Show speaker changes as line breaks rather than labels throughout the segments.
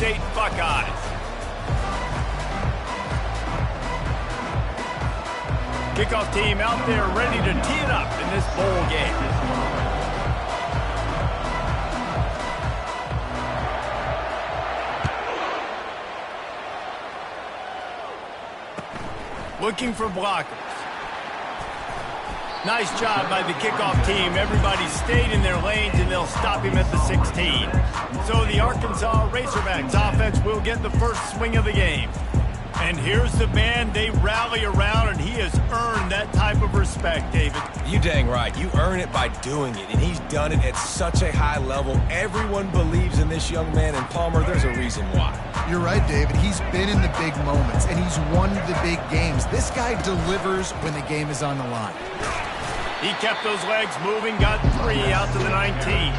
State Buckeyes. Kickoff team out there ready to tee it up in this bowl game. Looking for blockers. Nice job by the kickoff team. Everybody stayed in their lanes, and they'll stop him at the 16. So the Arkansas Razorbacks offense will get the first swing of the game. And here's the man they rally around, and he has earned that type of respect, David.
You dang right. You earn it by doing it, and he's done it at such a high level. Everyone believes in this young man, and Palmer, there's a reason why.
You're right, David. He's been in the big moments, and he's won the big games. This guy delivers when the game is on the line.
He kept those legs moving, got 3 out to the 19.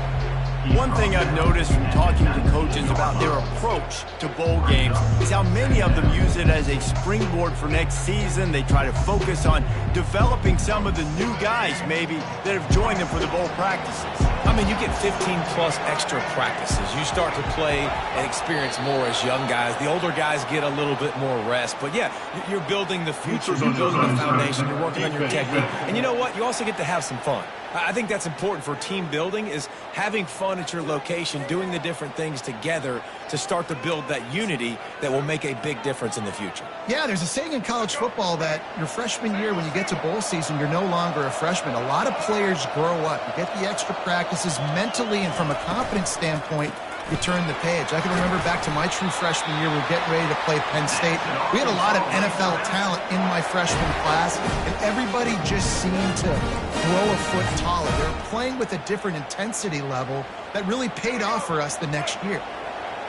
One thing I've noticed from talking to coaches about their approach to bowl games is how many of them use it as a springboard for next season. They try to focus on developing some of the new guys, maybe, that have joined them for the bowl practices.
I mean, you get 15-plus extra practices. You start to play and experience more as young guys. The older guys get a little bit more rest. But, yeah, you're building the future. You're building the foundation. You're working on your technique. And you know what? You also get to have some fun. I think that's important for team building, is having fun at your location, doing the different things together to start to build that unity that will make a big difference in the future.
Yeah, there's a saying in college football that your freshman year, when you get to bowl season, you're no longer a freshman. A lot of players grow up. You get the extra practices mentally, and from a confidence standpoint, you turn the page. I can remember back to my true freshman year, we were getting ready to play Penn State. We had a lot of NFL talent in my freshman class, and everybody just seemed to grow a foot taller. They were playing with a different intensity level that really paid off for us the next year.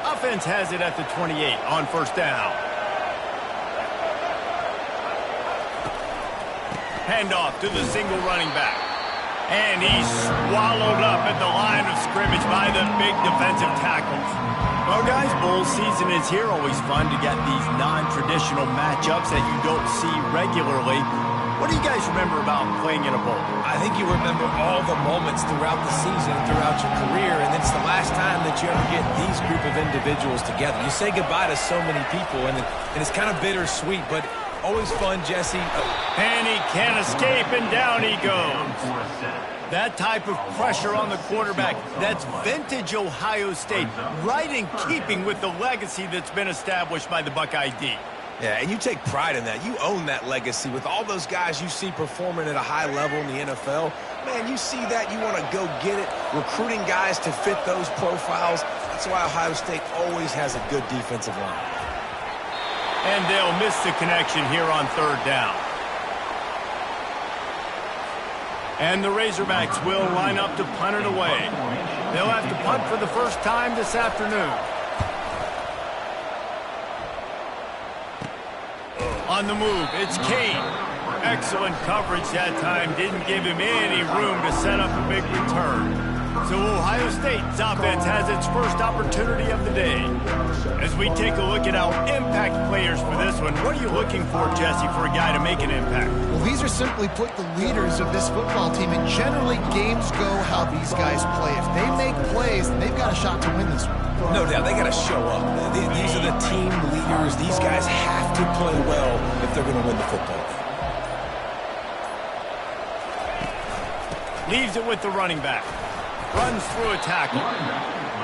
Offense has it at the 28 on first down. Handoff to the single running back. And he's swallowed up at the line of scrimmage by the big defensive tackles. Well, guys, bowl season is here. Always fun to get these non-traditional matchups that you don't see regularly. What do you guys remember about playing in a bowl?
I think you remember all the moments throughout the season, throughout your career, and it's the last time that you ever get these group of individuals together. You say goodbye to so many people, and it's kind of bittersweet, but always fun, Jesse.
And he can't escape, and down he goes. That type of pressure on the quarterback, that's vintage Ohio State, right in keeping with the legacy that's been established by the Buckeye D.
Yeah, and you take pride in that. You own that legacy with all those guys you see performing at a high level in the NFL. Man, you see that, you want to go get it, recruiting guys to fit those profiles. That's why Ohio State always has a good defensive line.
And they'll miss the connection here on third down. And the Razorbacks will line up to punt it away. They'll have to punt for the first time this afternoon. On the move, it's Kane. Excellent coverage that time. Didn't give him any room to set up a big return. So Ohio State's offense has its first opportunity of the day. As we take a look at our impact players for this one, what are you looking for, Jesse, for a guy to make an impact?
Well, these are simply put the leaders of this football team, and generally games go how these guys play. If they make plays, then they've got a shot to win this one.
No doubt, they got to show up. These are the team leaders. These guys have to play well if they're going to win the football game.
Leaves it with the running back. Runs through a tackle.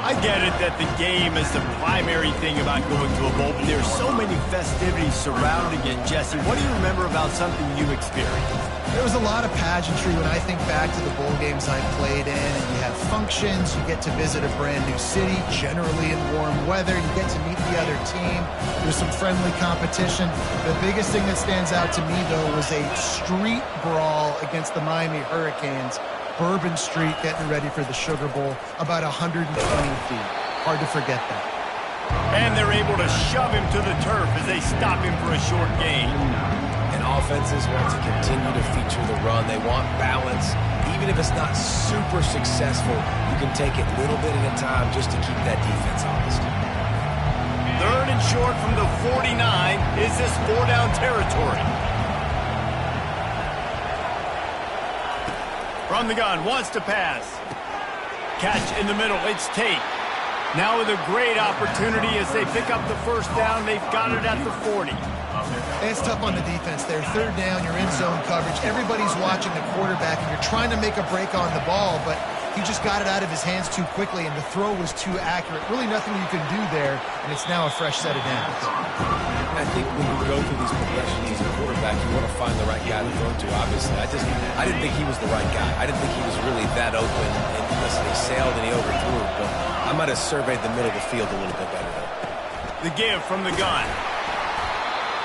I get it that the game is the primary thing about going to a bowl, but there's so many festivities surrounding it. Jesse, what do you remember about something you experienced?
There was a lot of pageantry when I think back to the bowl games I played in, and you have functions, you get to visit a brand new city, generally in warm weather, you get to meet the other team, there's some friendly competition. The biggest thing that stands out to me, though, was a street brawl against the Miami Hurricanes. Bourbon Street getting ready for the Sugar Bowl, about 120 feet. Hard to forget that.
And they're able to shove him to the turf as they stop him for a short gain.
And offenses want to continue to feature the run. They want balance. Even if it's not super successful, you can take it little bit at a time just to keep that defense honest.
Third and short from the 49. Is this 4-down territory? From the gun, wants to pass. Catch in the middle, it's Tate. Now with a great opportunity as they pick up the first down. They've got it at the 40.
It's tough on the defense there. Third down, you're in zone coverage. Everybody's watching the quarterback, and you're trying to make a break on the ball, but he just got it out of his hands too quickly, and the throw was too accurate. Really nothing you can do there, and it's now a fresh set of downs.
I think when you go through these progressions as a quarterback, you want to find the right guy to throw to, obviously. I didn't think he was the right guy. I didn't think he was really that open. And listen, he sailed and he overthrew it, but I might have surveyed the middle of the field a little bit better, though.
The give from the gun.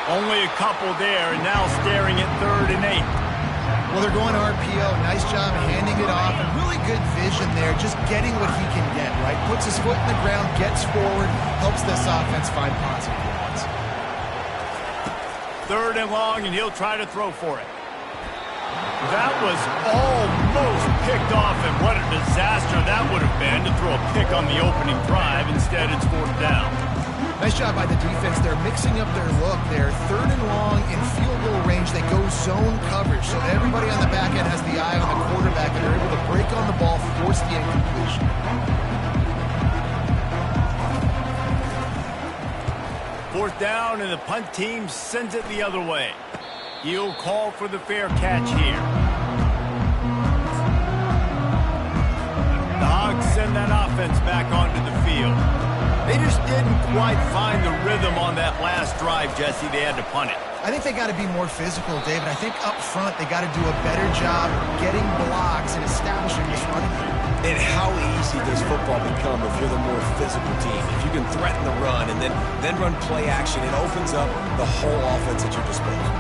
Only a couple there, and now staring at 3rd and 8.
Well, they're going RPO. Nice job handing it off, and really good vision there, just getting what he can get, right? Puts his foot in the ground, gets forward, helps this offense find positive points.
3rd and long, and he'll try to throw for it. That was almost picked off, and what a disaster that would have been to throw a pick on the opening drive. Instead, it's 4th down.
Nice job by the defense. They're mixing up their look there. 3rd and long in field goal range. They go zone coverage, so everybody on the back end has the eye on the quarterback, and they're able to break on the ball, force the incompletion.
Fourth down, and the punt team sends it the other way. He'll call for the fair catch here. The Hogs send that offense back onto the field. They just didn't quite find the rhythm on that last drive, Jesse. They had to punt it.
I think they got to be more physical, David. I think up front they got to do a better job getting blocks and establishing this running game.
And how easy does football become if you're the more physical team? If you can threaten the run and then run play action, it opens up the whole offense at your disposal.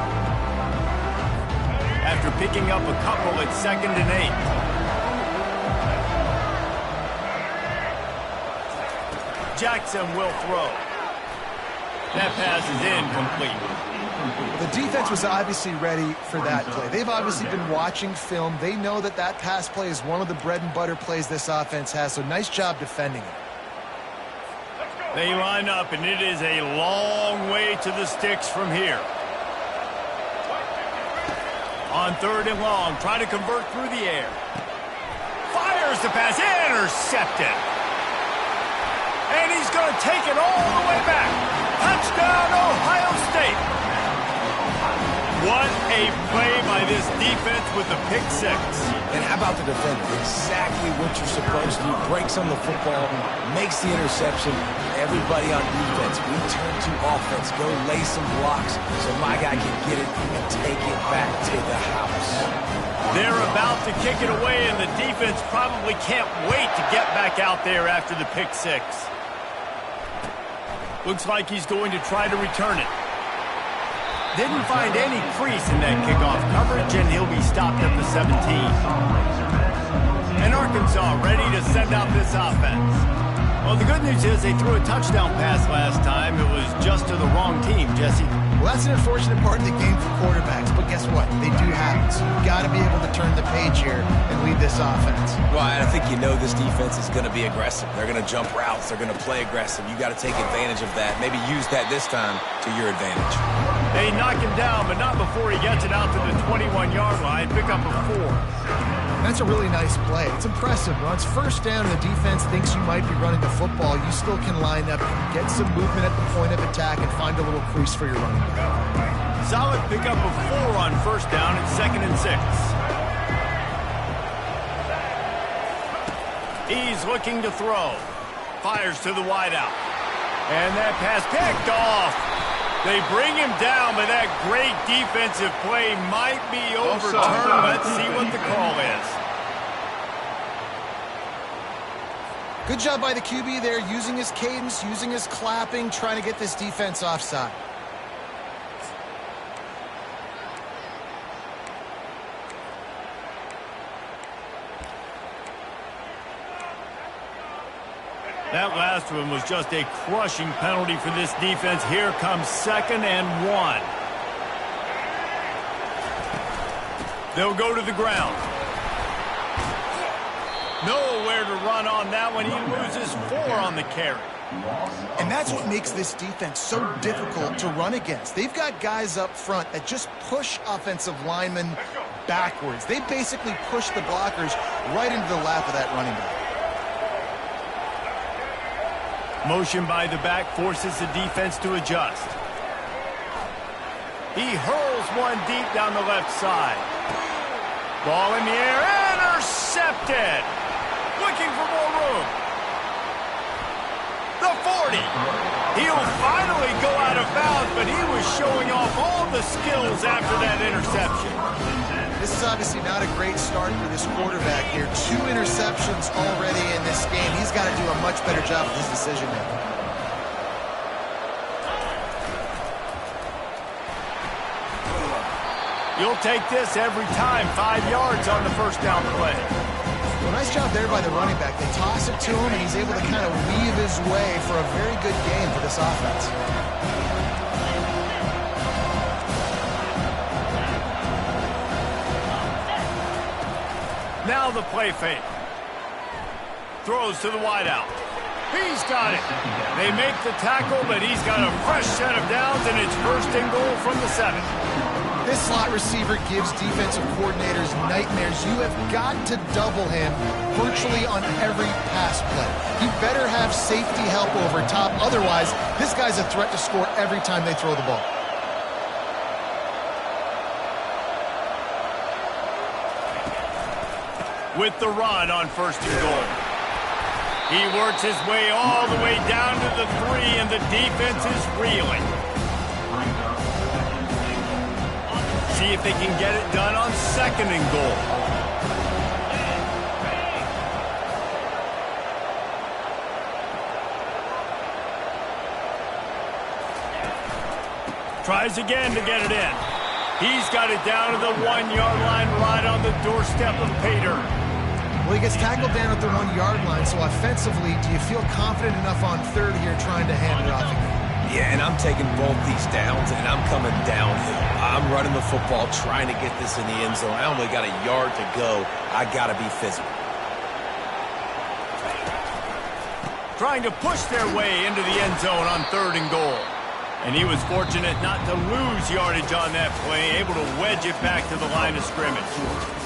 After picking up a couple at 2nd and 8. Jackson will throw. That pass is incomplete.
The defense was obviously ready for that play. They've obviously been watching film. They know that that pass play is one of the bread and butter plays this offense has, so nice job defending it.
They line up, and it is a long way to the sticks from here. On 3rd and long, try to convert through the air. Fires the pass, intercepted. And he's going to take it all the way back. Touchdown, Ohio State. What a play by this defense with the pick 6.
And how about the defender? Exactly what you're supposed to do. Breaks on the football, makes the interception. Everybody on defense, we turn to offense. Go lay some blocks so my guy can get it and take it back to the house.
They're about to kick it away, and the defense probably can't wait to get back out there after the pick 6. Looks like he's going to try to return it. Didn't find any crease in that kickoff coverage, and he'll be stopped at the 17. And Arkansas ready to send out this offense. Well, the good news is they threw a touchdown pass last time. It was just to the wrong team, Jesse.
Well, that's an unfortunate part of the game for quarterbacks, but guess what? They do have it, so you've got to be able to turn the page here and lead this offense.
Well, I think you know this defense is going to be aggressive. They're going to jump routes. They're going to play aggressive. You got to take advantage of that. Maybe use that this time to your advantage.
They knock him down, but not before he gets it out to the 21-yard line. Pick up a 4.
That's a really nice play. It's impressive. When it's 1st down and the defense thinks you might be running the football, you still can line up, get some movement at the point of attack, and find a little crease for your running back.
Solid pickup of 4 on 1st down at 2nd and 6. He's looking to throw. Fires to the wideout. And that pass picked off. They bring him down, but that great defensive play might be overturned. Let's see what the call is.
Good job by the QB there, using his cadence, using his clapping, trying to get this defense offside.
That last one was just a crushing penalty for this defense. Here comes 2nd and 1. They'll go to the ground. Nowhere to run on that one. He loses 4 on the carry.
And that's what makes this defense so difficult to run against. They've got guys up front that just push offensive linemen backwards. They basically push the blockers right into the lap of that running back.
Motion by the back forces the defense to adjust. He hurls one deep down the left side. Ball in the air, intercepted. Looking for more room. The 40. He'll finally go out of bounds, but he was showing off all the skills after that interception.
This is obviously not a great start for this quarterback here. 2 interceptions already in this game. He's got to do a much better job with his decision-making.
You'll take this every time. 5 yards on the first down play.
Well, nice job there by the running back. They toss it to him, and he's able to kind of weave his way for a very good game for this offense.
Now the play fake. Throws to the wideout. He's got it. They make the tackle, but he's got a fresh set of downs, and it's first and goal from the 7.
This slot receiver gives defensive coordinators nightmares. You have got to double him virtually on every pass play. He better have safety help over top. Otherwise, this guy's a threat to score every time they throw the ball.
With the run on first and goal. He works his way all the way down to the 3, and the defense is reeling. See if they can get it done on second and goal. Tries again to get it in. He's got it down to the 1-yard line right on the doorstep of pay dirt.
Well, he gets tackled down at the 1-yard line, so offensively, do you feel confident enough on third here trying to hand it off again?
Yeah, and I'm taking both these downs, and I'm coming downhill. I'm running the football, trying to get this in the end zone. I only got a yard to go. I got to be physical.
Trying to push their way into the end zone on third and goal. And he was fortunate not to lose yardage on that play, able to wedge it back to the line of scrimmage.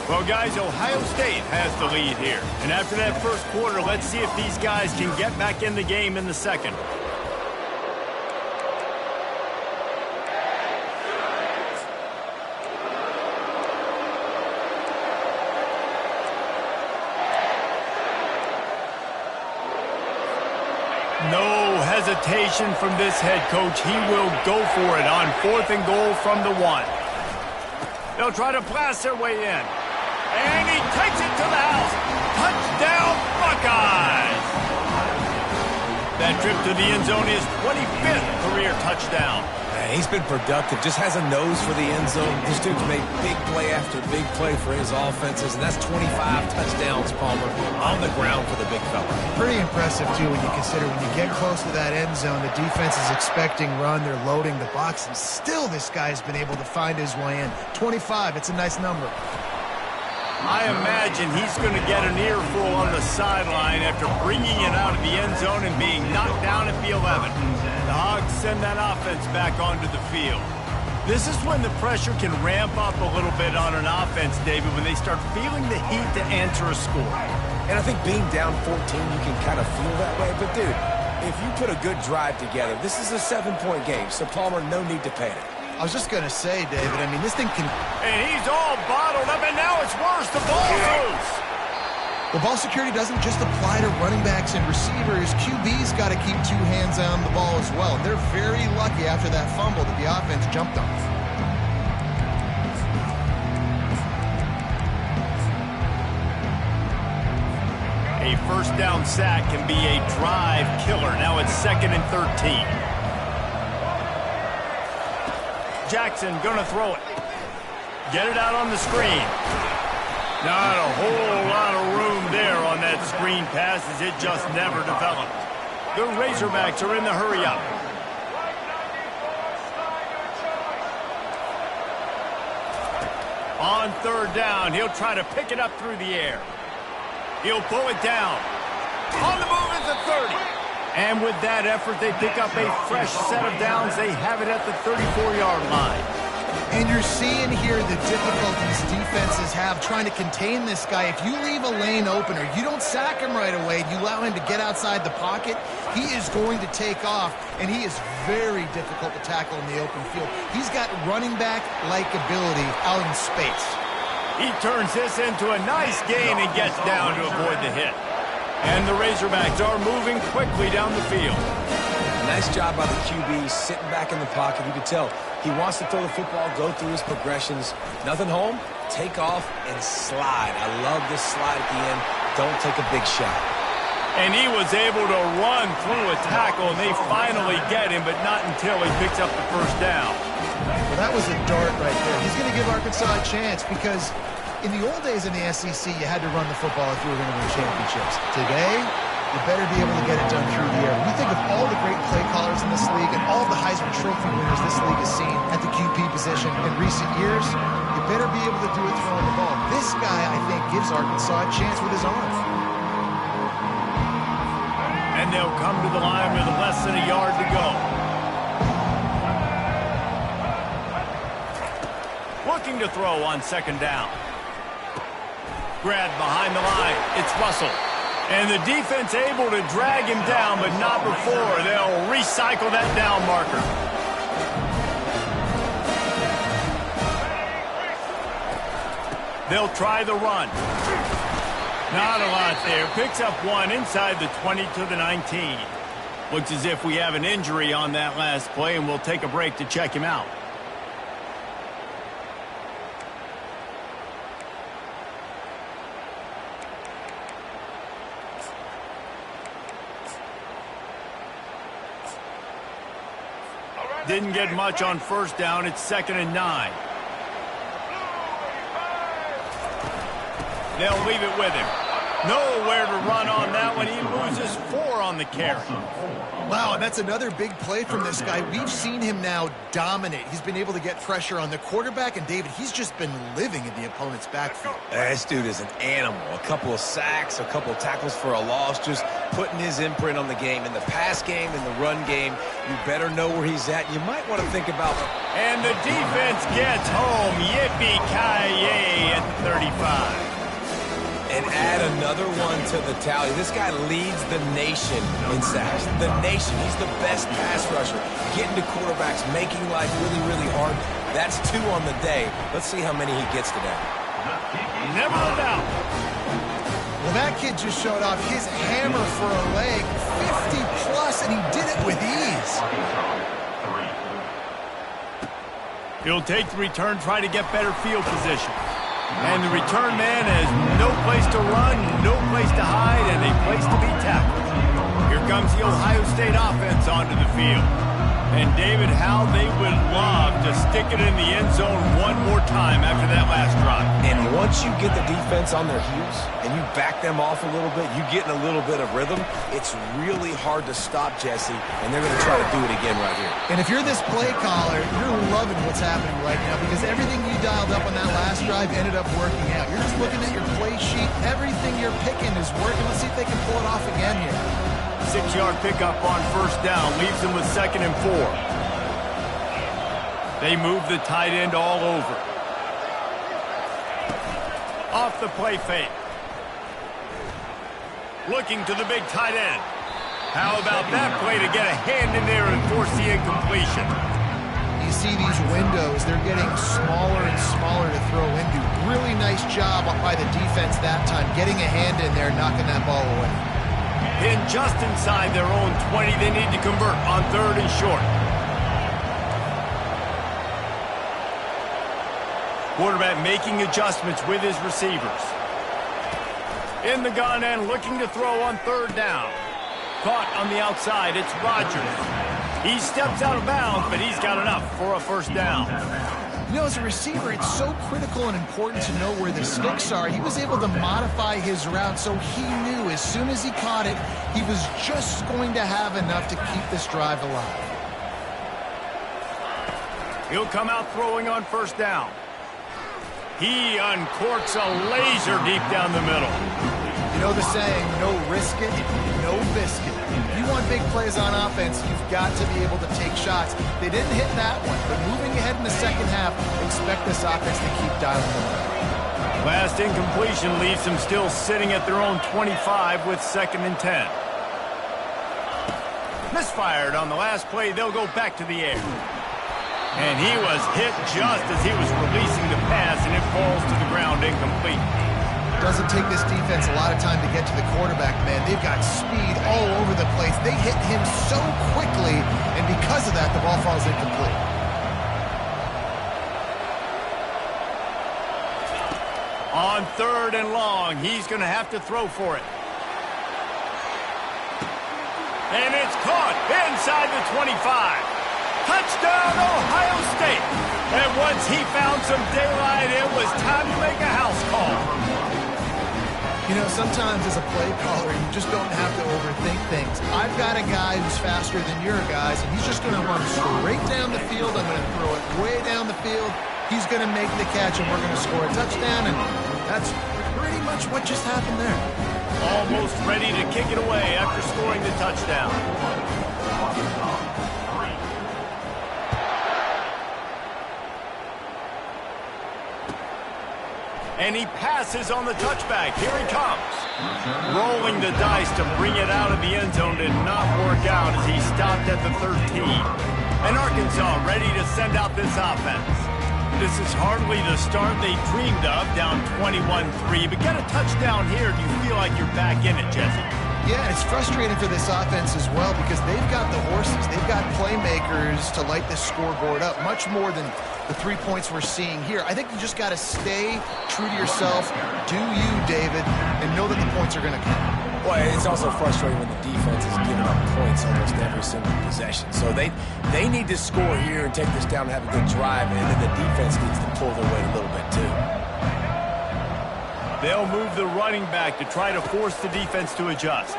Well, guys, Ohio State has the lead here. And after that first quarter, let's see if these guys can get back in the game in the second. No hesitation from this head coach. He will go for it on fourth and goal from the 1. They'll try to blast their way in. And he takes it to the house. Touchdown, Buckeyes! That trip to the end zone is 25th career touchdown.
He's been productive, just has a nose for the end zone. This dude's made big play after big play for his offenses, and that's 25 touchdowns, Palmer, on the ground for the big fella.
Pretty impressive, too, when you consider when you get close to that end zone, the defense is expecting run, they're loading the box, and still this guy's been able to find his way in. 25, it's a nice number.
I imagine he's going to get an earful on the sideline after bringing it out of the end zone and being knocked down at the 11. The Hogs send that offense back onto the field. This is when the pressure can ramp up a little bit on an offense, David, when they start feeling the heat to answer a score.
And I think being down 14, you can kind of feel that way. But, dude, if you put a good drive together, this is a 7-point game, so Palmer, no need to panic.
I was just going to say, David, I mean, this thing can...
And he's all bottled up, and now it's worse. The ball's loose.
The ball security doesn't just apply to running backs and receivers. QB's got to keep 2 hands on the ball as well. And they're very lucky after that fumble that the offense jumped on.
A first down sack can be a drive killer. Now it's 2nd and 13. Jackson gonna throw it. Get it out on the screen. Not a whole lot of room there on that screen pass as it just never developed. The Razorbacks are in the hurry-up. On third down, he'll try to pick it up through the air. He'll pull it down. On the move at the 30. And with that effort, they pick up a fresh set of downs. They have it at the 34-yard line.
And you're seeing here the difficulties defenses have trying to contain this guy. If you leave a lane open or you don't sack him right away, you allow him to get outside the pocket, he is going to take off, and he is very difficult to tackle in the open field. He's got running back-like ability out in space.
He turns this into a nice gain and gets down to avoid the hit. And the Razorbacks are moving quickly down the field.
Nice job by the QB, sitting back in the pocket. You can tell he wants to throw the football, go through his progressions. Nothing home, take off, and slide. I love this slide at the end. Don't take a big shot.
And he was able to run through a tackle, and they finally get him, but not until he picks up the first down.
Well, that was a dart right there. He's going to give Arkansas a chance because in the old days in the SEC, you had to run the football if you were going to win championships. Today, you better be able to get it done through the air. When you think of all the great play callers in this league and all the Heisman Trophy winners this league has seen at the QB position in recent years, you better be able to do it throwing the ball. This guy, I think, gives Arkansas a chance with his arm.
And they'll come to the line with less than a yard to go. Looking to throw on second down. Grabbed behind the line. It's Russell. And the defense able to drag him down, but not before. They'll recycle that down marker. They'll try the run. Not a lot there. Picks up one inside the 20 to the 19. Looks as if we have an injury on that last play, and we'll take a break to check him out. Didn't get much on first down. It's 2nd and 9. They'll leave it with him. Nowhere to run on that one. He loses 4 on the carry.
Wow, and that's another big play from this guy. We've seen him now dominate. He's been able to get pressure on the quarterback, and David, he's just been living in the opponent's backfield.
This dude is an animal. A couple of sacks, a couple of tackles for a loss, just putting his imprint on the game. In the pass game, in the run game, you better know where he's at. You might want to think about it.
And the defense gets home. Yippee-ki-yay at the 35.
And add another one to the tally. This guy leads the nation in sacks. The nation. He's the best pass rusher. Getting to quarterbacks, making life really, really hard. That's 2 on the day. Let's see how many he gets today.
Never a doubt.
Well, that kid just showed off his hammer for a leg. 50-plus, and he did it with ease.
He'll take the return, try to get better field position. And the return man has no place to run, no place to hide, and a place to be tackled. Here comes the Ohio State offense onto the field. And David, how they would love to stick it in the end zone one more time after that last drive.
And once you get the defense on their heels and you back them off a little bit, you get in a little bit of rhythm, it's really hard to stop, Jesse, and they're going to try to do it again right here.
And if you're this play caller, you're loving what's happening right now because everything you dialed up on that last drive ended up working out. You're just looking at your play sheet. Everything you're picking is working. Let's see if they can pull it off again here.
6-yard pickup on first down, leaves them with 2nd and 4. They move the tight end all over. Off the play fake. Looking to the big tight end. How about that play to get a hand in there and force the incompletion?
You see these windows, they're getting smaller and smaller to throw into. Really nice job by the defense that time, getting a hand in there, knocking that ball away.
Pinned just inside their own 20. They need to convert on 3rd and short. Quarterback making adjustments with his receivers. In the gun and looking to throw on 3rd down. Caught on the outside. It's Rodgers. He steps out of bounds, but he's got enough for a first down.
You know, as a receiver, it's so critical and important to know where the sticks are. He was able to modify his route, so he knew as soon as he caught it, he was just going to have enough to keep this drive alive.
He'll come out throwing on first down. He uncorks a laser deep down the middle.
You know the saying, no risk it, no biscuit. If you want big plays on offense, you've got to be able to take shots. They didn't hit that one, but moving ahead in the second half, expect this offense to keep dialing them up.
Last incompletion leaves them still sitting at their own 25 with 2nd and 10. Misfired on the last play. They'll go back to the air. And he was hit just as he was releasing the pass, and it falls to the ground incomplete.
Doesn't take this defense a lot of time to get to the quarterback, man. They've got speed all over the place. They hit him so quickly, and because of that, the ball falls incomplete.
On 3rd and long, he's going to have to throw for it. And it's caught inside the 25. Touchdown, Ohio State. And once he found some daylight, it was time to make a house call.
You know, sometimes as a play caller, you just don't have to overthink things. I've got a guy who's faster than your guys, and he's just going to run straight down the field. I'm going to throw it way down the field. He's going to make the catch, and we're going to score a touchdown, and that's pretty much what just happened there.
Almost ready to kick it away after scoring the touchdown. And he passes on the touchback. Here he comes. Rolling the dice to bring it out of the end zone did not work out as he stopped at the 13. And Arkansas ready to send out this offense. This is hardly the start they dreamed of, down 21-3. But get a touchdown here, and you feel like you're back in it, Jesse.
Yeah, it's frustrating for this offense as well because they've got the horses. They've got playmakers to light this scoreboard up, much more than the 3 points we're seeing here. I think you just got to stay true to yourself, do you, David, and know that the points are going to come.
Well, it's also frustrating when the defense is giving up points almost every single possession. So they need to score here and take this down and have a good drive, and then the defense needs to pull their weight a little bit too.
They'll move the running back to try to force the defense to adjust.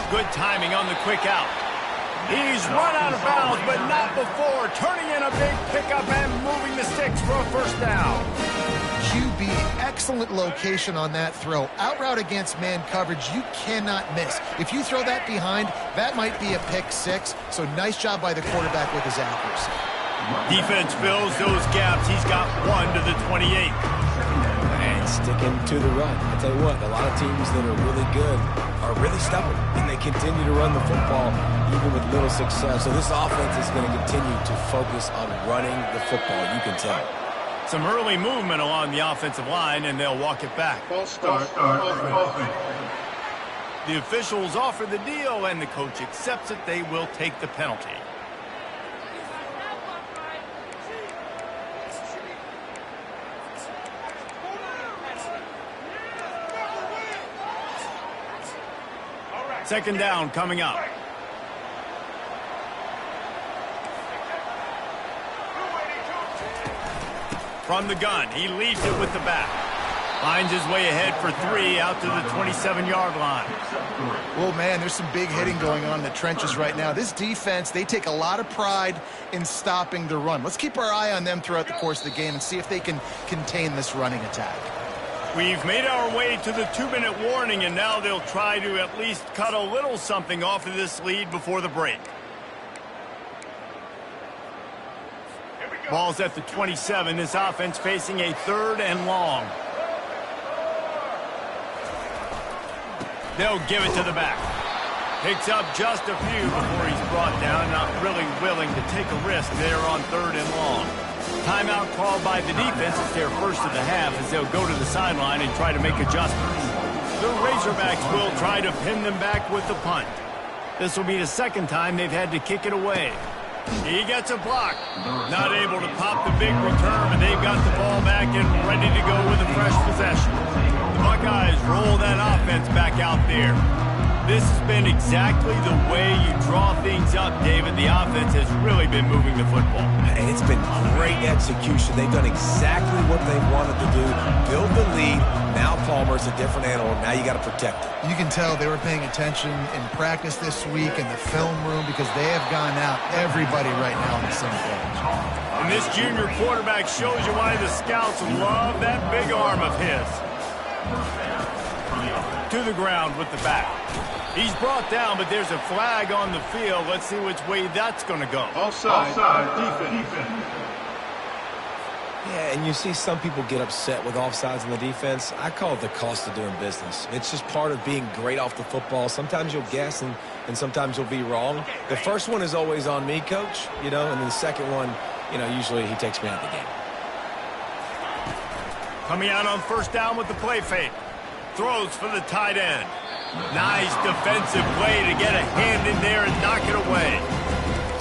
Good timing on the quick out. He's run out of bounds, but not before. Turning in a big pickup and moving the sticks for a first down.
QB, excellent location on that throw. Out route against man coverage, you cannot miss. If you throw that behind, that might be a pick 6. So nice job by the quarterback with his accuracy.
Defense fills those gaps. He's got 1 to the 28.
And sticking to the run. I tell you what, a lot of teams that are really good are really stubborn, and they continue to run the football even with little success. So this offense is going to continue to focus on running the football. You can tell.
Some early movement along the offensive line, and they'll walk it back.
False start.
The officials offer the deal, and the coach accepts it. They will take the penalty. Second down coming up. From the gun, he leaves it with the back. Finds his way ahead for 3 out to the 27-yard line.
Well, man, there's some big hitting going on in the trenches right now. This defense, they take a lot of pride in stopping the run. Let's keep our eye on them throughout the course of the game and see if they can contain this running attack.
We've made our way to the 2-minute warning, and now they'll try to at least cut a little something off of this lead before the break. Ball's at the 27. This offense facing a 3rd and long. They'll give it to the back. Picks up just a few before he's brought down. Not really willing to take a risk there on 3rd and long. Timeout called by the defense. It's their first of the half as they'll go to the sideline and try to make adjustments. The Razorbacks will try to pin them back with the punt. This will be the second time they've had to kick it away. He gets a block. Not able to pop the big return, but they've got the ball back and ready to go with a fresh possession. The Buckeyes roll that offense back out there. This has been exactly the way you draw things up, David. The offense has really been moving the football.
And it's been great execution. They've done exactly what they wanted to do. Build the lead. Now Palmer's a different animal. Now you got to protect it.
You can tell they were paying attention in practice this week in the film room because they have gone out everybody right now on the same page.
And this junior quarterback shows you why the scouts love that big arm of his. To the ground with the back. He's brought down, but there's a flag on the field. Let's see which way that's going to go.
Offside. Defense.
Yeah, and you see some people get upset with offsides in the defense. I call it the cost of doing business. It's just part of being great off the football. Sometimes you'll guess and sometimes you'll be wrong. The first one is always on me, Coach, and then the second one, usually he takes me out of the game.
Coming out on first down with the play fake. Throws for the tight end. Nice defensive play to get a hand in there and knock it away.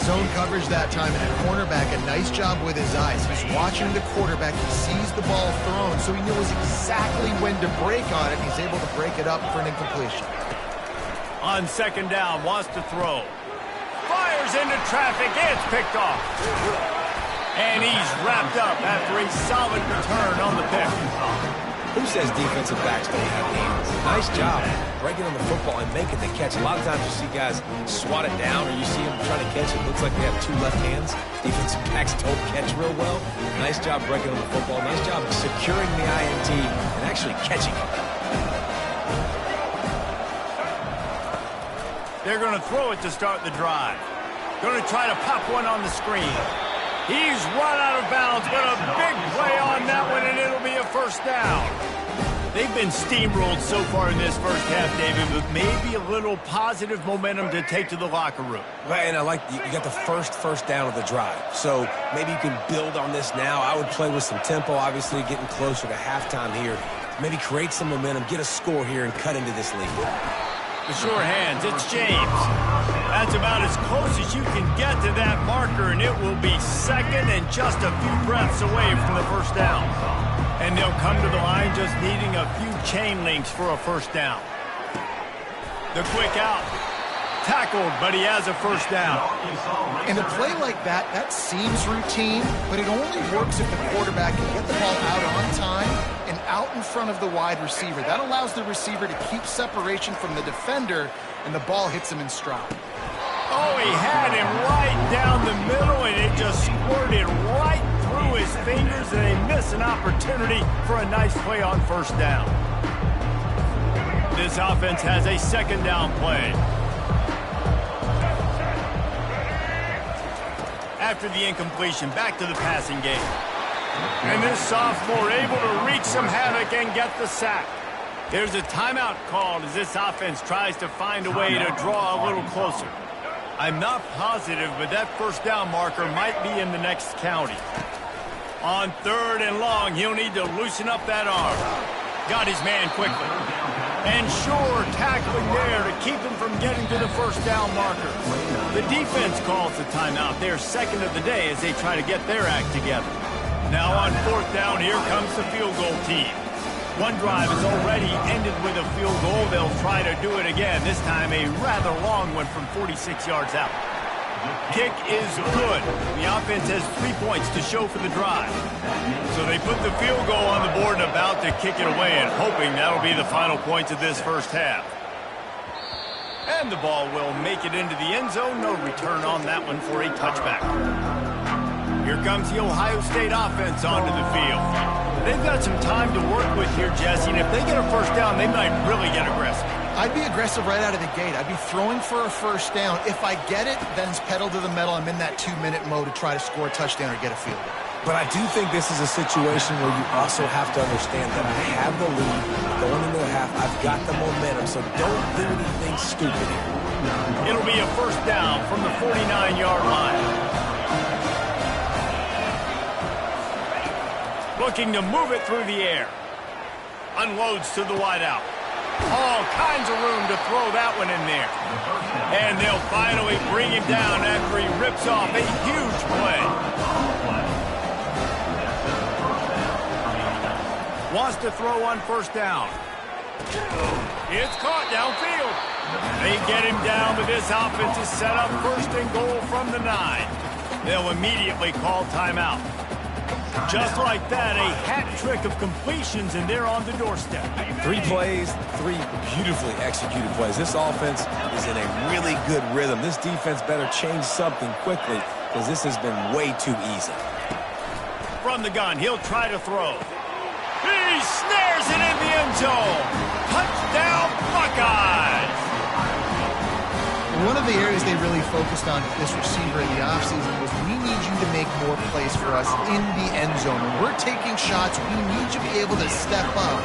Zone coverage that time, and a cornerback, a nice job with his eyes. He's watching the quarterback. He sees the ball thrown, so he knows exactly when to break on it. He's able to break it up for an incompletion.
On second down, wants to throw. Fires into traffic. It's picked off. And he's wrapped up after a solid return on the pick.
Who says defensive backs don't have hands? Nice job breaking on the football and making the catch. A lot of times you see guys swat it down or you see them trying to catch it. Looks like they have two left hands. Defensive backs don't catch real well. Nice job breaking on the football. Nice job securing the INT and actually catching it.
They're going to throw it to start the drive. Going to try to pop one on the screen. He's run out of bounds, but a big play on that one, and it'll be a first down. They've been steamrolled so far in this first half, David, but maybe a little positive momentum to take to the locker room.
Right, and I like you got the first down of the drive. So maybe you can build on this now. I would play with some tempo, obviously getting closer to halftime here. Maybe create some momentum, get a score here, and cut into this lead.
The sure hands, it's James. That's about as close as you can get to that marker, and it will be second and just a few breaths away from the first down. And they'll come to the line just needing a few chain links for a first down. The quick out. Tackled, but he has a first down.
In a play like that, that seems routine, but it only works if the quarterback can get the ball out on time and out in front of the wide receiver. That allows the receiver to keep separation from the defender, and the ball hits him in stride.
Oh, he had him right down the middle, and it just squirted right through his fingers, and they miss an opportunity for a nice play on first down. This offense has a second down play. After the incompletion, back to the passing game. And this sophomore able to wreak some havoc and get the sack. There's a timeout called as this offense tries to find a way to draw a little closer. I'm not positive, but that first down marker might be in the next county. On third and long, he'll need to loosen up that arm. Got his man quickly. And sure, tackling there to keep him from getting to the first down marker. The defense calls the timeout. They're second of the day as they try to get their act together. Now on fourth down, here comes the field goal team. One drive has already ended with a field goal. They'll try to do it again, this time a rather long one from 46 yards out. Kick is good. The offense has 3 points to show for the drive. So they put the field goal on the board and about to kick it away, and hoping that'll be the final points of this first half. And the ball will make it into the end zone. No return on that one for a touchback. Here comes the Ohio State offense onto the field. They've got some time to work with here, Jesse, and if they get a first down, they might really get aggressive.
I'd be aggressive right out of the gate. I'd be throwing for a first down. If I get it, then it's pedal to the metal. I'm in that 2-minute mode to try to score a touchdown or get a field goal.
But I do think this is a situation where you also have to understand that I have the lead going into the half. I've got the momentum, so don't do anything stupid here.
It'll be a first down from the 49-yard line. Looking to move it through the air. Unloads to the wideout. All kinds of room to throw that one in there. And they'll finally bring him down after he rips off a huge play. Wants to throw on first down. It's caught downfield. They get him down, but this offense is set up first and goal from the 9. They'll immediately call timeout. Just like that, a hat trick of completions, and they're on the doorstep.
3 plays, 3 beautifully executed plays. This offense is in a really good rhythm. This defense better change something quickly because this has been way too easy.
From the gun, he'll try to throw. He snares it in the end zone. Touchdown, Buckeyes!
One of the areas they really focused on with this receiver in the offseason was, we need you to make more plays for us in the end zone. When we're taking shots, we need you to be able to step up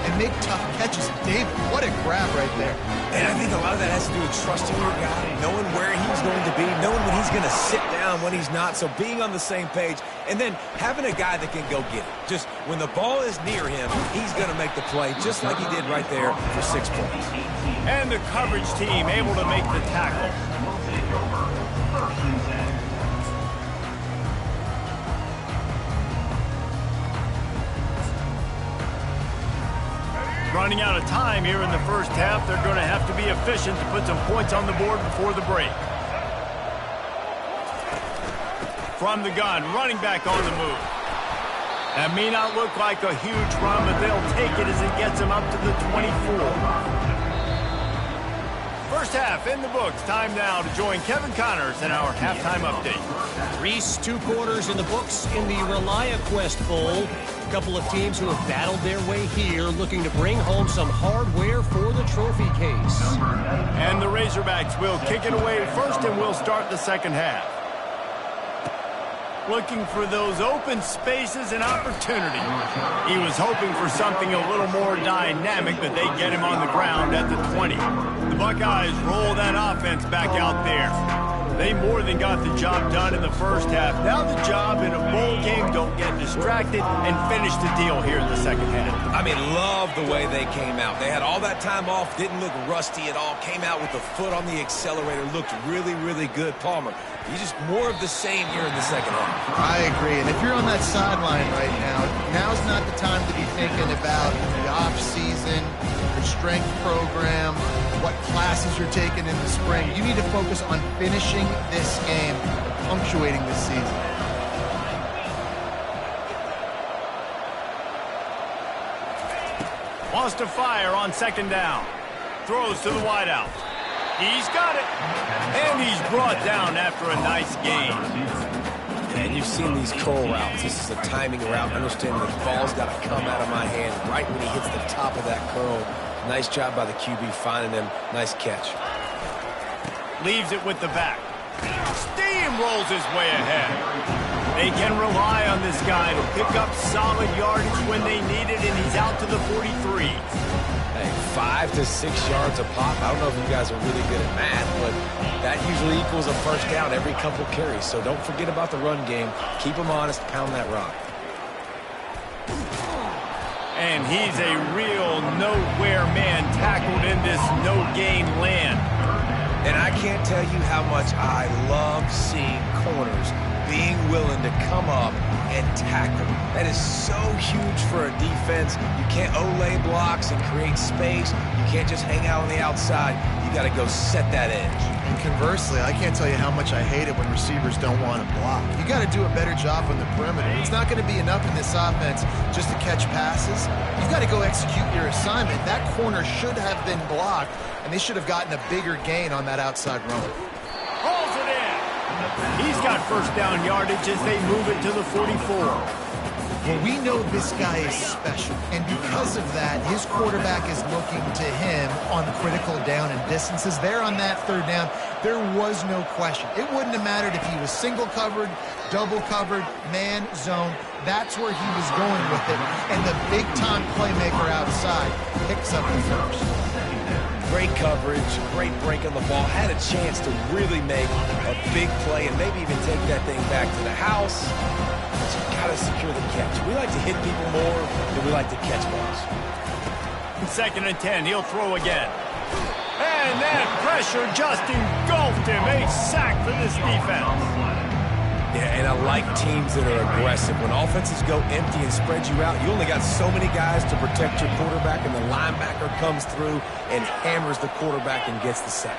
and make tough catches. David, what a grab right there.
And I think a lot of that has to do with trusting your guy, knowing where he's going to be, knowing when he's going to sit down, when he's not, so being on the same page, and then having a guy that can go get it. Just when the ball is near him, he's going to make the play, just like he did right there for 6 points.
And the coverage team able to make the tackle. Running out of time here in the first half. They're going to have to be efficient to put some points on the board before the break. From the gun, running back on the move. That may not look like a huge run, but they'll take it as it gets them up to the 24. First half in the books. Time now to join Kevin Connors in our halftime update.
Reese, 2 quarters in the books in the ReliaQuest Bowl. A couple of teams who have battled their way here, looking to bring home some hardware for the trophy case.
And the Razorbacks will kick it away first, and we'll start the second half. Looking for those open spaces and opportunity. He was hoping for something a little more dynamic, but they get him on the ground at the 20. The Buckeyes roll that offense back out there. They more than got the job done in the first half. Now the job in a bowl game, don't get distracted and finish the deal here in the second half.
I mean, love the way they came out. They had all that time off, didn't look rusty at all, came out with the foot on the accelerator, looked really, really good. Palmer, he's just more of the same here in the second half.
I agree, and if you're on that sideline right now, now's not the time to be thinking about the off-season, your strength program, what classes you're taking in the spring. You need to focus on finishing this game, punctuating this season.
Wants to fire on second down. Throws to the wideout. He's got it. And he's brought down after a nice gain.
And you've seen these curl routes. This is a timing route. Understanding the ball's got to come out of my hand right when he hits the top of that curl. Nice job by the QB finding him. Nice catch.
Leaves it with the back. Steamrolls his way ahead. They can rely on this guy to pick up solid yardage when they need it, and he's out to the 43.
Hey, 5 to 6 yards a pop. I don't know if you guys are really good at math, but that usually equals a first down every couple carries. So don't forget about the run game. Keep them honest. Pound that rock.
And he's a real nowhere man tackled in this no-gain land.
And I can't tell you how much I love seeing corners being willing to come up and tackle. That is so huge for a defense. You can't olay blocks and create space. You can't just hang out on the outside. You got to go set that edge.
And conversely, I can't tell you how much I hate it when receivers don't want to block. You got to do a better job on the perimeter. It's not going to be enough in this offense just to catch passes. You've got to go execute your assignment. That corner should have been blocked, and they should have gotten a bigger gain on that outside run.
Hauls it in. He's got first down yardage as they move it to the 44.
Well, we know this guy is special, and because of that, his quarterback is looking to him on critical down and distances. There on that third down, there was no question. It wouldn't have mattered if he was single covered, double covered, man, zone. That's where he was going with it, and the big-time playmaker outside picks up the first.
Great coverage, great break on the ball. Had a chance to really make a big play and maybe even take that thing back to the house. But you got to secure the catch. We like to hit people more than we like to catch balls.
2nd and 10, he'll throw again. And that pressure just engulfed him. A sack for this defense.
Yeah, and I like teams that are aggressive. When offenses go empty and spread you out, you only got so many guys to protect your quarterback, and the linebacker comes through and hammers the quarterback and gets the sack.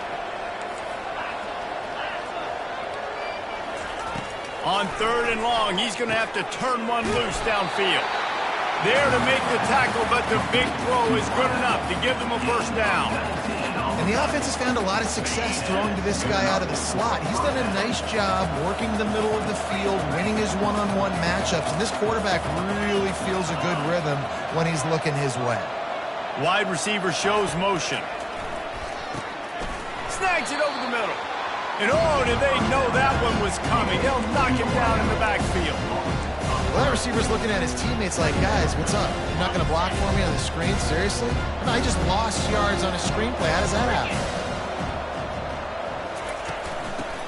On 3rd and long, he's going to have to turn one loose downfield. There to make the tackle, but the big throw is good enough to give them a first down.
And the offense has found a lot of success throwing to this guy out of the slot. He's done a nice job working the middle of the field, winning his one-on-one matchups, and this quarterback really feels a good rhythm when he's looking his way.
Wide receiver shows motion. snags it over the middle. And oh, did they know that one was coming. They'll knock him down in the backfield.
Well, that receiver's looking at his teammates like, guys, what's up? You're not going to block for me on the screen? Seriously? No, I just lost yards on a screenplay. How does that happen?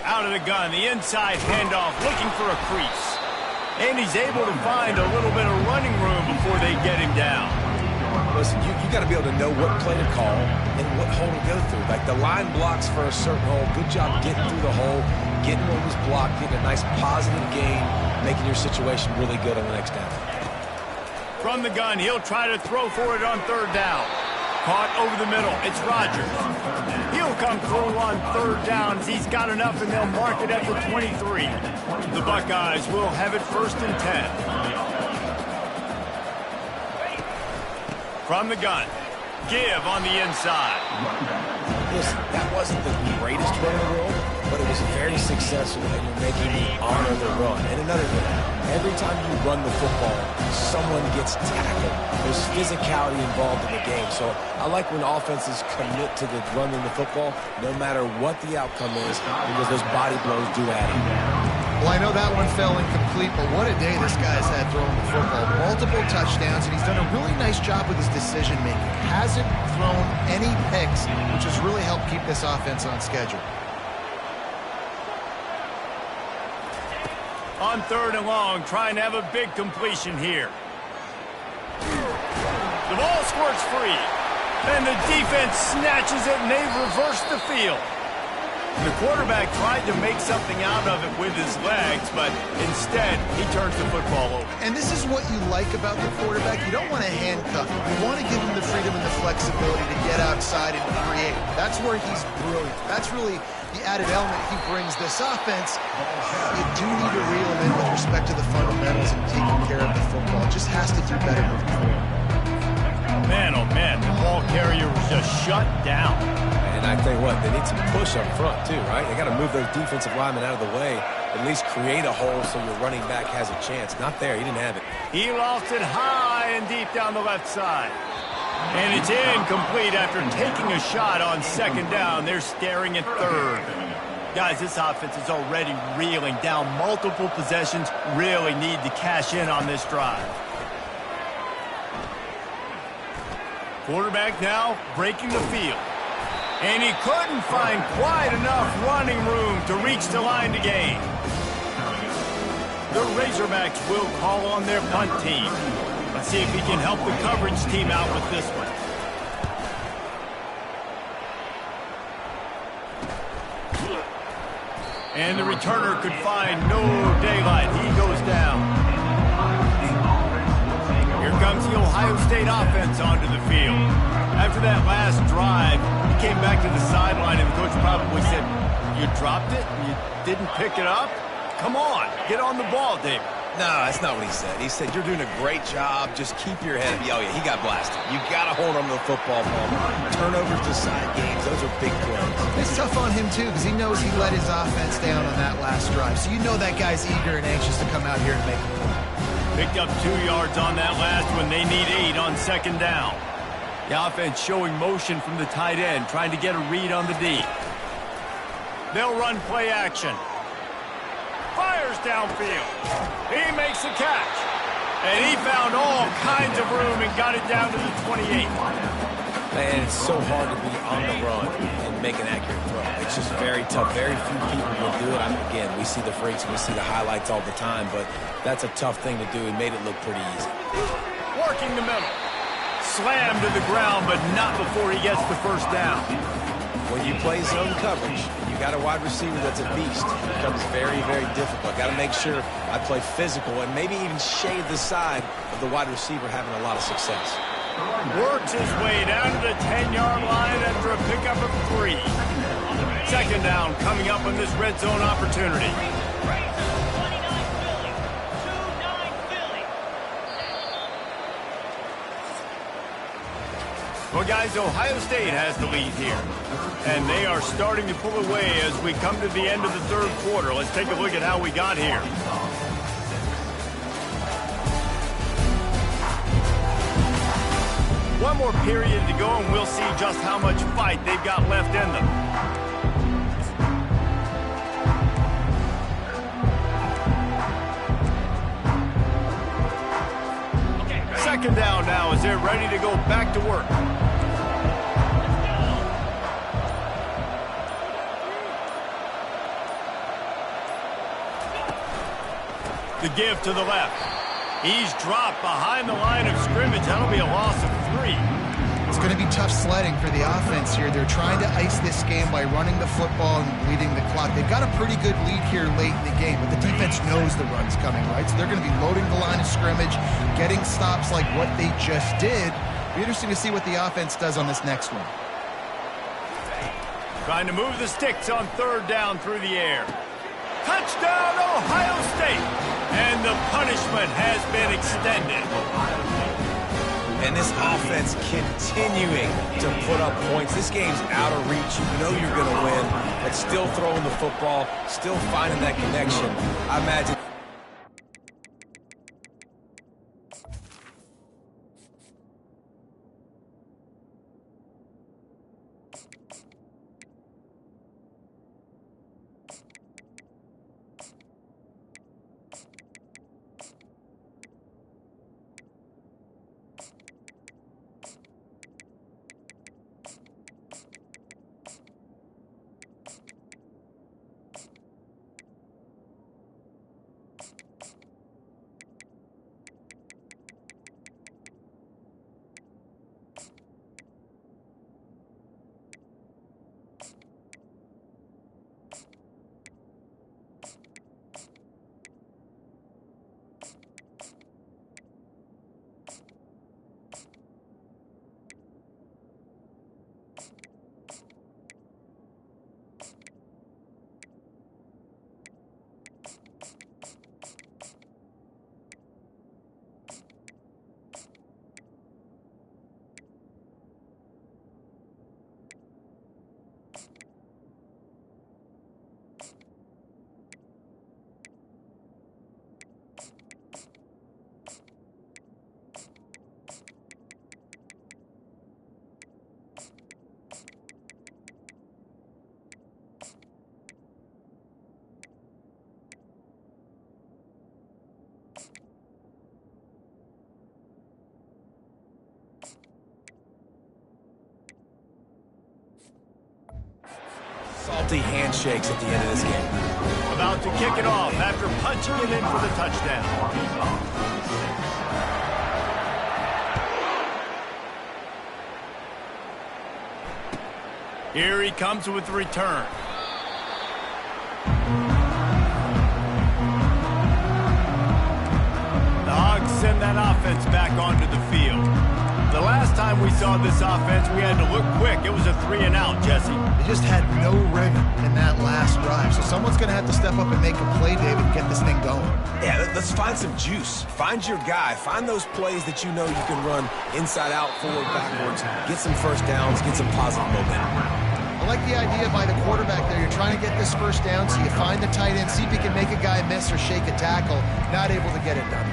Out of the gun, the inside handoff, looking for a crease. And he's able to find a little bit of running room before they get him down.
Listen, you got to be able to know what play to call and what hole to go through. Like the line blocks for a certain hole. Good job getting through the hole, getting what was blocked, getting a nice positive gain, making your situation really good on the next down.
From the gun, he'll try to throw for it on third down. Caught over the middle. It's Rodgers. He'll come through on third downs. He's got enough, and they'll mark it at the 23. The Buckeyes will have it 1st and 10. From the gun, give on the inside.
Listen, that wasn't the greatest run in the world, but it was very successful, and you're making me honor the run. And another thing, every time you run the football, someone gets tackled. There's physicality involved in the game. So I like when offenses commit to the running the football, no matter what the outcome is, because those body blows do add in.
Well, I know that one fell incomplete, but what a day this guy's had throwing the football. Multiple touchdowns, and he's done a really nice job with his decision-making. Hasn't thrown any picks, which has really helped keep this offense on schedule.
On 3rd and long, trying to have a big completion here. The ball squirts free, and the defense snatches it, and they've reversed the field. The quarterback tried to make something out of it with his legs, but instead, he turns the football over.
And this is what you like about the quarterback. You don't want to handcuff him. You want to give him the freedom and the flexibility to get outside and create. That's where he's brilliant. That's really the added element he brings this offense. You do need to reel him in with respect to the fundamentals and taking care of the football. It just has to do better moving forward.
Man, oh man, the ball carrier was just shut down.
And I tell you what, they need some push up front too, right? They got to move those defensive linemen out of the way, at least create a hole so your running back has a chance. Not there, he didn't have it.
He lost it high and deep down the left side. And it's incomplete after taking a shot on 2nd down. They're staring at 3rd. Guys, this offense is already reeling down multiple possessions. Really need to cash in on this drive. Quarterback now breaking the field. And he couldn't find quite enough running room to reach the line to gain. The Razorbacks will call on their punt team. Let's see if he can help the coverage team out with this one. And the returner could find no daylight. He goes down. Here comes the Ohio State offense onto the field. After that last drive, he came back to the sideline, and the coach probably said, you dropped it? You didn't pick it up? Come on, get on the ball, David.
No, that's not what he said. He said, you're doing a great job. Just keep your head up. Oh, yeah, he got blasted. You got to hold on to the football ball. Turnovers decide games. Those are big plays.
It's tough on him, too, because he knows he let his offense down on that last drive. So you know that guy's eager and anxious to come out here and make a play.
Picked up 2 yards on that last one. They need 8 on 2nd down. The offense showing motion from the tight end, trying to get a read on the D. They'll run play action. Fires downfield. He makes the catch. And he found all kinds of room and got it down to the 28.
Man, it's so hard to be on the run and make an accurate throw. It's just very tough. Very few people will do it. Again, we see the freaks, we see the highlights all the time, but that's a tough thing to do. He made it look pretty easy.
Working the middle. Slammed to the ground, but not before he gets the 1st down.
When you play zone coverage, you got a wide receiver that's a beast. It becomes very, very difficult. Got to make sure I play physical and maybe even shade the side of the wide receiver having a lot of success.
Works his way down to the 10-yard line after a pickup of 3. 2nd down coming up on this red zone opportunity. Well, guys, Ohio State has the lead here. And they are starting to pull away as we come to the end of the 3rd quarter. Let's take a look at how we got here. One more period to go, and we'll see just how much fight they've got left in them. 2nd down now as they're ready to go back to work. The give to the left. He's dropped behind the line of scrimmage. That'll be a loss of 3.
It's going to be tough sledding for the offense here. They're trying to ice this game by running the football and bleeding the clock. They've got a pretty good lead here late in the game, but the defense knows the run's coming, right? So they're going to be loading the line of scrimmage, getting stops like what they just did. Be interesting to see what the offense does on this next one.
Trying to move the sticks on 3rd down through the air. Touchdown, Ohio State! And the punishment has been extended.
And this offense continuing to put up points. This game's out of reach. You know you're going to win, but still throwing the football, still finding that connection. I imagine. Salty handshakes at the end of this game.
About to kick it off after punching it in for the touchdown. Here he comes with the return. The Hogs send that offense back onto the field. The last time we saw this offense, we had to look quick. It was a 3-and-out, Jesse.
They just had no rhythm in that last drive. So someone's going to have to step up and make a play, David, and get this thing going.
Yeah, let's find some juice. Find your guy. Find those plays that you know you can run inside out, forward, backwards. Get some first downs. Get some positive momentum.
I like the idea by the quarterback there. You're trying to get this first down, so you find the tight end, see if he can make a guy miss or shake a tackle. Not able to get it done.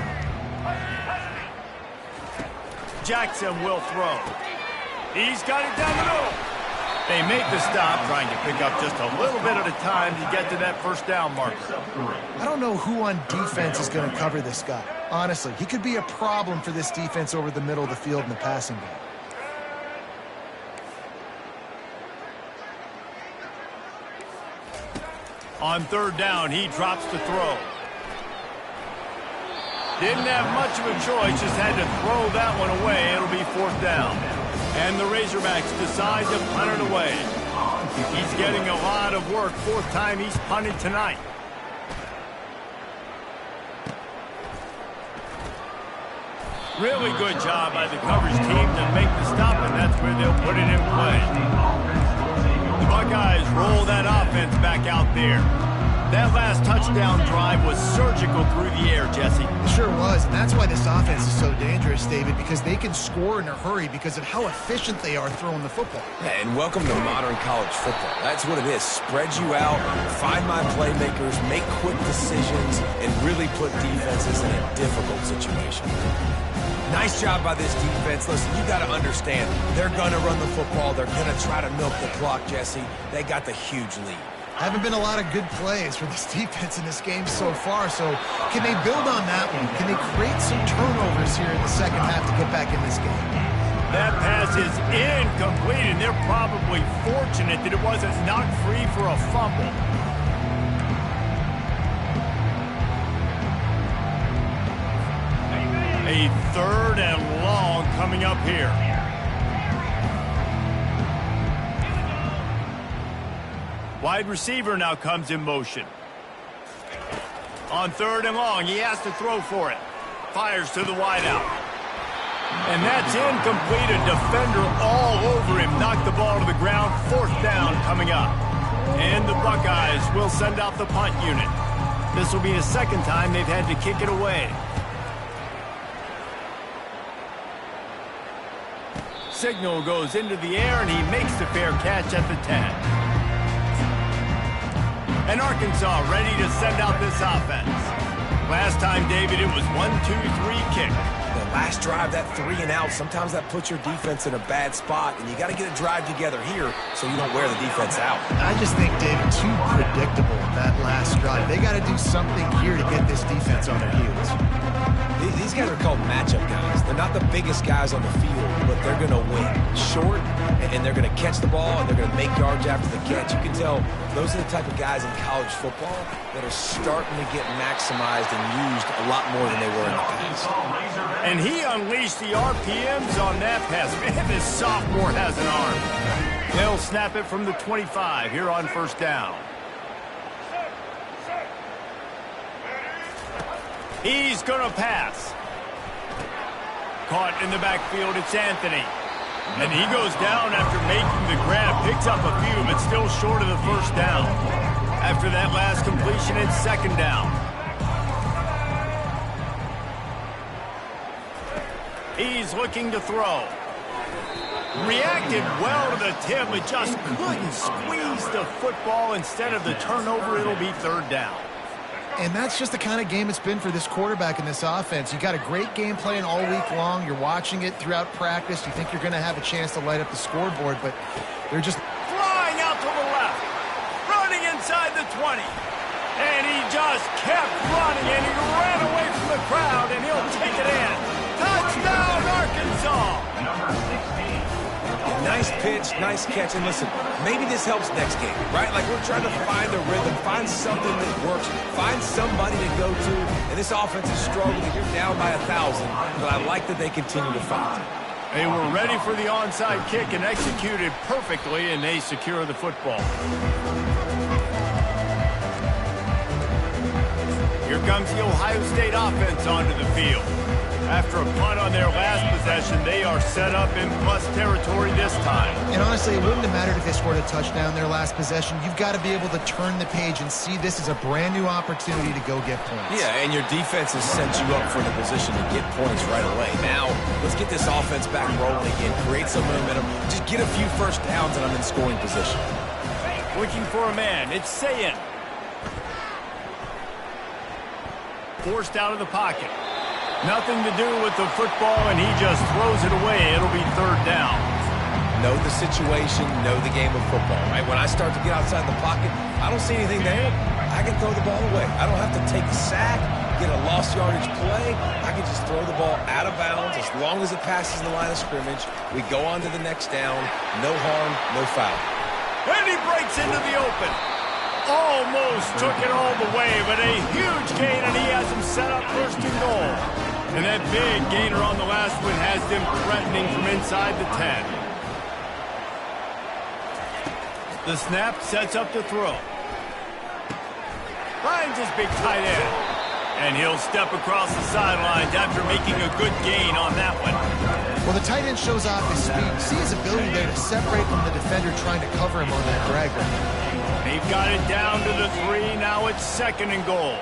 Jackson will throw. He's got it down the middle. They make the stop, trying to pick up just a little bit at a time to get to that first down marker.
I don't know who on defense is going to cover this guy. Honestly, he could be a problem for this defense over the middle of the field in the passing game.
On 3rd down, he drops to throw. Didn't have much of a choice, just had to throw that one away. It'll be 4th down. And the Razorbacks decide to punt it away. He's getting a lot of work. 4th time he's punted tonight. Really good job by the coverage team to make the stop, and that's where they'll put it in play. The Buckeyes roll that offense back out there. That last touchdown drive was surgical through the air, Jesse.
It sure was, and that's why this offense is so dangerous, David, because they can score in a hurry because of how efficient they are throwing the football.
Yeah, and welcome to modern college football. That's what it is. Spread you out, find my playmakers, make quick decisions, and really put defenses in a difficult situation. Nice job by this defense. Listen, you got to understand, they're going to run the football. They're going to try to milk the clock, Jesse. They got the huge lead.
Haven't been a lot of good plays for this defense in this game so far, so can they build on that one? Can they create some turnovers here in the second half to get back in this game?
That pass is incomplete, and they're probably fortunate that it wasn't knocked free for a fumble. A 3rd and long coming up here. Wide receiver now comes in motion. On 3rd and long, he has to throw for it. Fires to the wideout. And that's incomplete. A defender all over him. Knocked the ball to the ground. 4th down coming up. And the Buckeyes will send out the punt unit. This will be the 2nd time they've had to kick it away. Signal goes into the air, and he makes the fair catch at the 10. And Arkansas ready to send out this offense. Last time, David, it was 1-2-3 kick.
The last drive, that 3 and out, sometimes that puts your defense in a bad spot, and you got to get a drive together here so you don't wear the defense out.
I just think, David, too predictable that last drive. They got to do something here to get this defense on their heels.
These guys are called matchup guys. They're not the biggest guys on the field, but they're going to win. Short, and they're going to catch the ball, and they're going to make yards after the catch. You can tell those are the type of guys in college football that are starting to get maximized and used a lot more than they were in the past.
And he unleashed the RPMs on that pass. Man, this sophomore has an arm. They'll snap it from the 25 here on 1st down. He's going to pass. Caught in the backfield, it's Anthony. And he goes down after making the grab. Picks up a few, but still short of the 1st down. After that last completion, it's 2nd down. He's looking to throw. Reacted well to the tip, but just couldn't squeeze the football. Instead of the turnover, it'll be 3rd down.
And that's just the kind of game it's been for this quarterback in this offense. You got a great game plan all week long. You're watching it throughout practice. You think you're going to have a chance to light up the scoreboard, but they're just
flying out to the left, running inside the 20. And he just kept running, and he ran away from the crowd, and he'll take it in. Touchdown, Arkansas!
Number 16. Nice pitch, nice catch, and listen, maybe this helps next game, right? Like we're trying to find a rhythm, find something that works, find somebody to go to, and this offense is struggling. You're down by 1,000, but I like that they continue to fight.
They were ready for the onside kick and executed perfectly, and they secure the football. Here comes the Ohio State offense onto the field. After a punt on their last possession, they are set up in plus territory this time.
And honestly, it wouldn't have mattered if they scored a touchdown their last possession. You've got to be able to turn the page and see this as a brand new opportunity to go get points.
Yeah, and your defense has set you up for the position to get points right away. Now, let's get this offense back rolling again, create some momentum, just get a few 1st downs, and I'm in scoring position.
Looking for a man, it's Sayin. Forced out of the pocket. Nothing to do with the football, and he just throws it away. It'll be 3rd down.
Know the situation, know the game of football, right? When I start to get outside the pocket, I don't see anything there. I can throw the ball away. I don't have to take a sack, get a lost yardage play. I can just throw the ball out of bounds as long as it passes the line of scrimmage. We go on to the next down. No harm, no foul.
And he breaks into the open. Almost took it all the way, but a huge gain, and he has him set up 1st and goal. And that big gainer on the last one has them threatening from inside the 10. The snap sets up the throw. Finds his big tight end. And he'll step across the sidelines after making a good gain on that one.
Well, the tight end shows off his speed. You see his ability there to separate from the defender trying to cover him on that drag route.
They've got it down to the 3. Now it's 2nd and goal.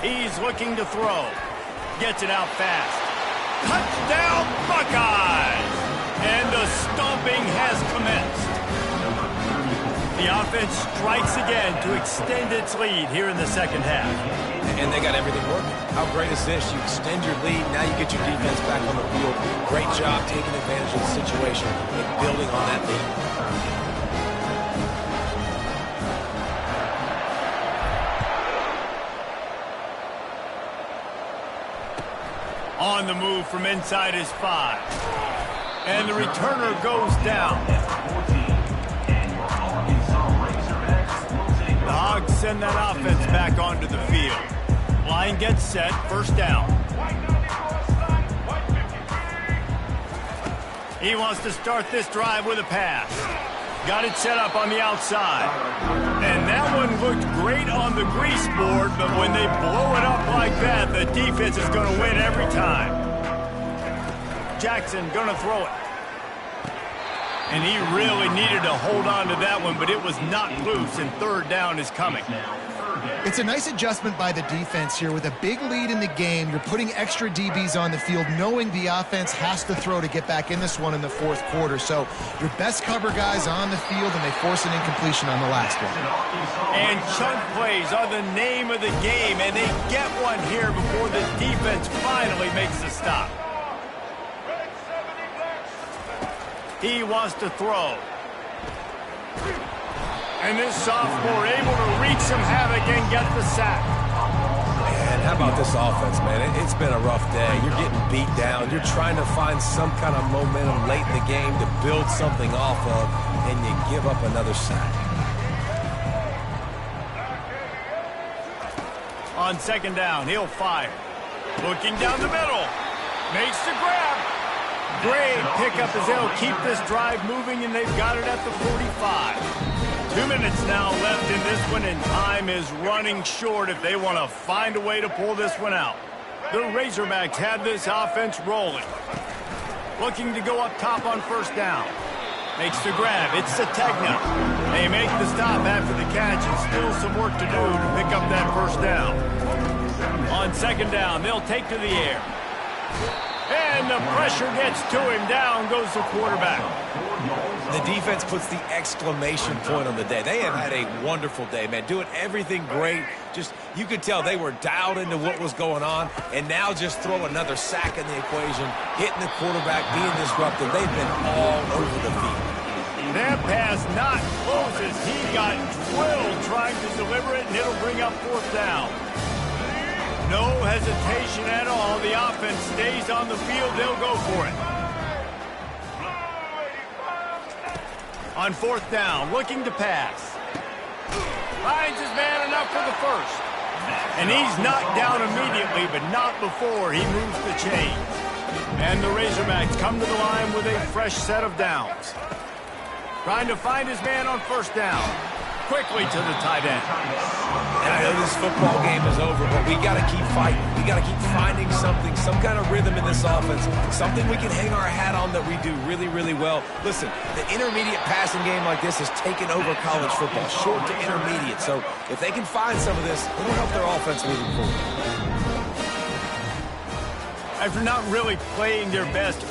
He's looking to throw. Gets it out fast. Touchdown, Buckeyes! And the stomping has commenced. The offense strikes again to extend its lead here in the 2nd half.
And they got everything working. How great is this? You extend your lead. Now you get your defense back on the field. Great job taking advantage of the situation and building on that lead.
On the move from inside his 5. And the returner goes down. The Hogs send that offense back onto the field. Line gets set, first down. He wants to start this drive with a pass. Got it set up on the outside. And that one looked great on the grease board, but when they blow it up like that, the defense is going to win every time. Jackson going to throw it. And he really needed to hold on to that one, but it was not loose, and third down is coming.
It's a nice adjustment by the defense here. With a big lead in the game, you're putting extra DBs on the field, knowing the offense has to throw to get back in this one in the fourth quarter. So your best cover guys on the field, and they force an incompletion on the last one.
And chunk plays are the name of the game, and they get one here before the defense finally makes the stop. He wants to throw. And this sophomore able to wreak some havoc and get the sack.
Man, how about this offense, man? It's been a rough day. You're getting beat down. You're trying to find some kind of momentum late in the game to build something off of, and you give up another sack.
On second down, he'll fire. Looking down the middle. Makes the grab. Great pickup as they'll keep this drive moving, and they've got it at the 45. 2 minutes now left in this one, and time is running short if they want to find a way to pull this one out. The Razorbacks have this offense rolling. Looking to go up top on first down. Makes the grab. It's Sategna. They make the stop after the catch, and still some work to do to pick up that first down. On second down, they'll take to the air. And the pressure gets to him. Down goes the quarterback.
The defense puts the exclamation point on the day. They have had a wonderful day, man. Doing everything great. Just, you could tell they were dialed into what was going on. And now just throw another sack in the equation. Hitting the quarterback, being disruptive. They've been all over the field.
That pass not close as he got drilled trying to deliver it, and it'll bring up fourth down. No hesitation at all. The offense stays on the field. They'll go for it. On fourth down, looking to pass. Finds his man enough for the first. And he's knocked down immediately, but not before he moves the chains. And the Razorbacks come to the line with a fresh set of downs. Trying to find his man on first down. Quickly to the tight end.
And I know this football game is over, but we got to keep fighting. We got to keep finding something, some kind of rhythm in this offense, something we can hang our hat on that we do really, really well. Listen, the intermediate passing game like this has taken over college football, short to intermediate. So if they can find some of this, it'll help their offense moving forward.
After not really playing their best